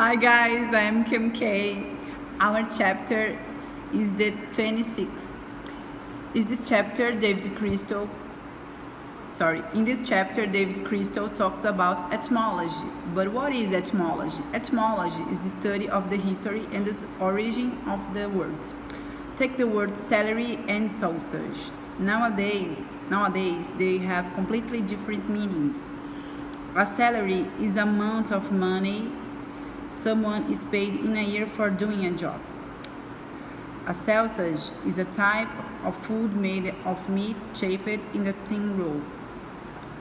Hi guys, I'm Kim K. Our chapter is the 26th. In this chapter, David Crystal talks about etymology. But what is etymology? Etymology is the study of the history and the origin of the words. Take the word celery and sausage. Nowadays they have completely different meanings. A salary is a amount of money someone is paid in a year for doing a job. A sausage is a type of food made of meat shaped in a thin roll.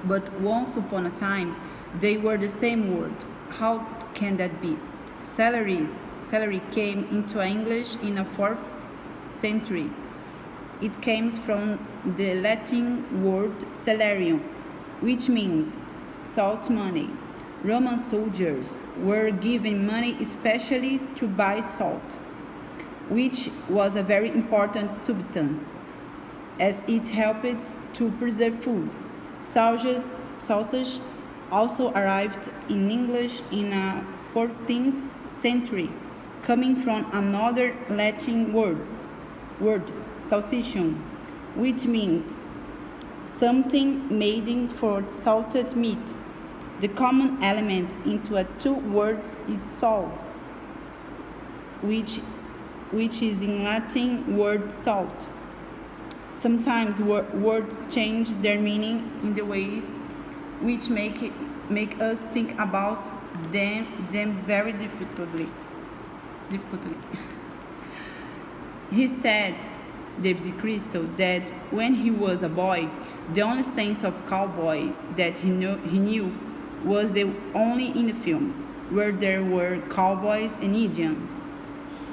But once upon a time, they were the same word. How can that be? Celery came into English in the 4th century. It came from the Latin word celerium, which means salt money. Roman soldiers were given money especially to buy salt, which was a very important substance, as it helped to preserve food. Sausage also arrived in English in the 14th century, coming from another Latin word, salsichum, which means something made for salted meat. The common element into a two words is sal, which is in Latin word salt. Sometimes words change their meaning in the ways which make us think about them very difficultly. He said, David Crystal, that when he was a boy, the only sense of cowboy that he knew was the only in the films, where there were cowboys and Indians.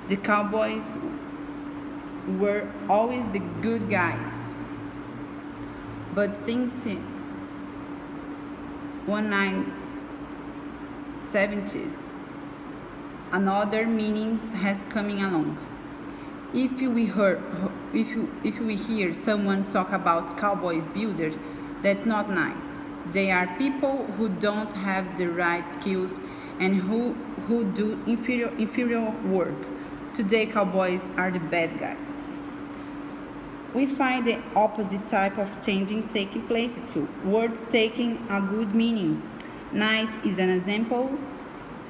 The cowboys were always the good guys. But since 1970s, another meaning has coming along. If we hear someone talk about cowboys builders, that's not nice. They are people who don't have the right skills and who do inferior work. Today, cowboys are the bad guys. We find the opposite type of changing taking place too. Words taking a good meaning. Nice is an example.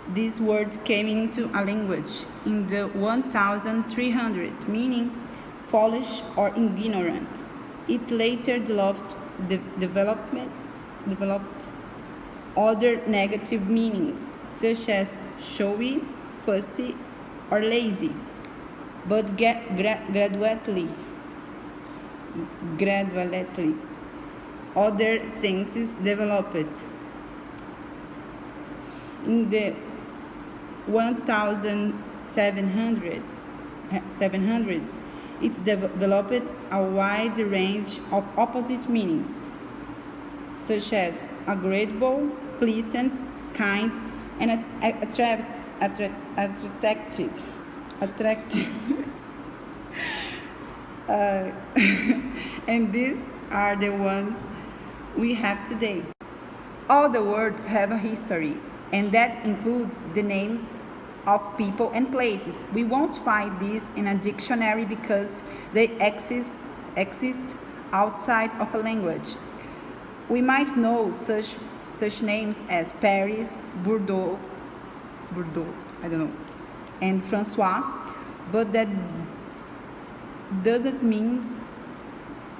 This word came into a language in the 1300, meaning foolish or ignorant. It later developed other negative meanings, such as showy, fussy, or lazy. But gradually, other senses developed. In the 1700s, it developed a wide range of opposite meanings, such as agreeable, pleasant, kind, and attractive. And these are the ones we have today. All the words have a history, and that includes the names of people and places. We won't find these in a dictionary because they exist outside of a language. We might know such names as Paris, Bordeaux, and Francois, but that doesn't mean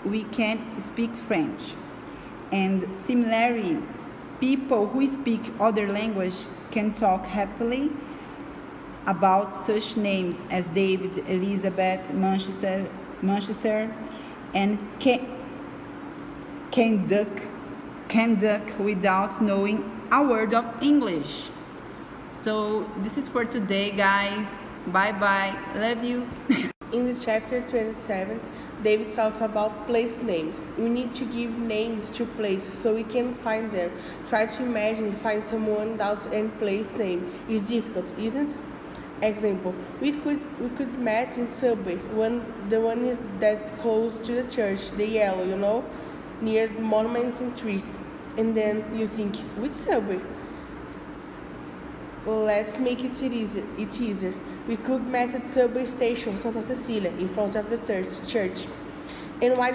we can't speak French. And similarly, people who speak other language can talk happily about such names as David, Elizabeth, Manchester, and can duck without knowing a word of English. So this is for today, guys. Bye bye. Love you. In the chapter 27, David talks about place names. We need to give names to places so we can find them. Try to imagine find someone without any place name. It's difficult, isn't it? Example: we could meet in subway. The one is that close to the church, the yellow, near monuments and trees. And then you think, which subway? Let's make it easier. We could meet at subway station Santa Cecilia in front of the church. And why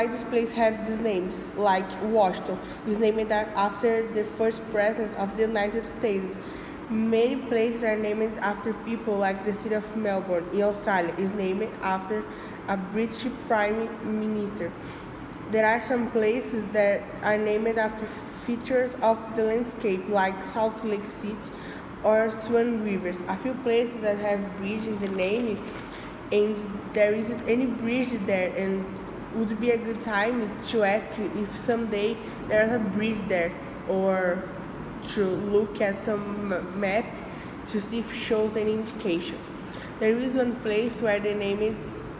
this place have these names? Like Washington is named after the first president of the United States. Many places are named after people, like the city of Melbourne in Australia is named after a British Prime Minister. There are some places that are named after features of the landscape, like Salt Lake City or Swan Rivers. A few places that have bridge in the name, and there isn't any bridge there, and would be a good time to ask you if someday there's a bridge there, or to look at some map to see if it shows any indication. There is one place where the name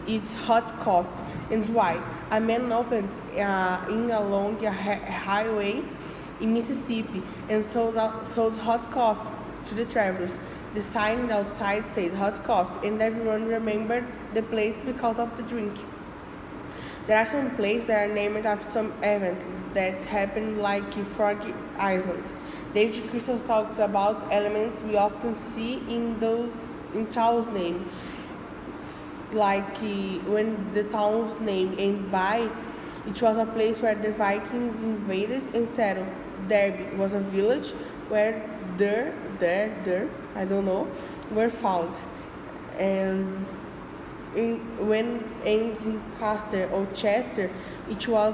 is hot coffee, and why? A man opened in along a highway in Mississippi and sold hot coffee to the travelers. The sign outside said hot coffee, and everyone remembered the place because of the drink. There are some places that are named after some event that happened, like Frog Island. David Crystal talks about elements we often see in Charles' name, like when the town's name ended by, it was a place where the Vikings invaded and settled. Derby was a village where I don't know, were found. And when ends in Castor or Chester, it was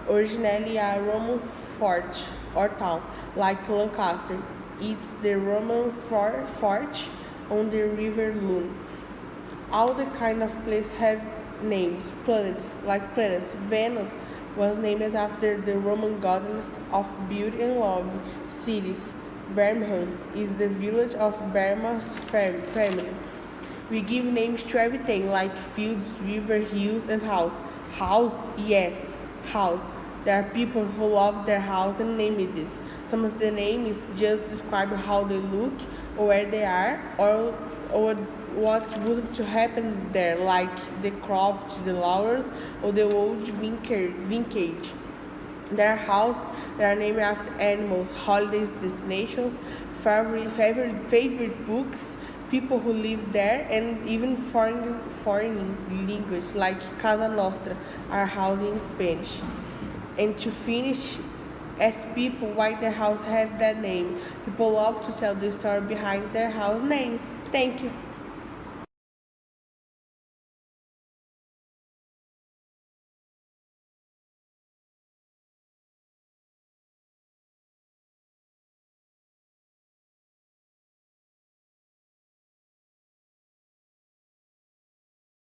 originally a Roman fort or town, like Lancaster. It's the Roman fort on the River Lune. All the kind of places have names, planets, like planets. Venus was named after the Roman goddess of beauty and love. Cities. Birmingham is the village of Birmingham family. We give names to everything, like fields, river, hills, and house. House, yes, house. There are people who love their house and name it. Some of the names just describe how they look, or where they are, or what was to happen there, like the croft, the flowers, or the old vintage. There are houses that are named after animals, holidays, destinations, favorite books, people who live there, and even foreign language, like Casa Nostra, our house in Spanish. And to finish, ask people why their house have that name. People love to tell the story behind their house name. Thank you.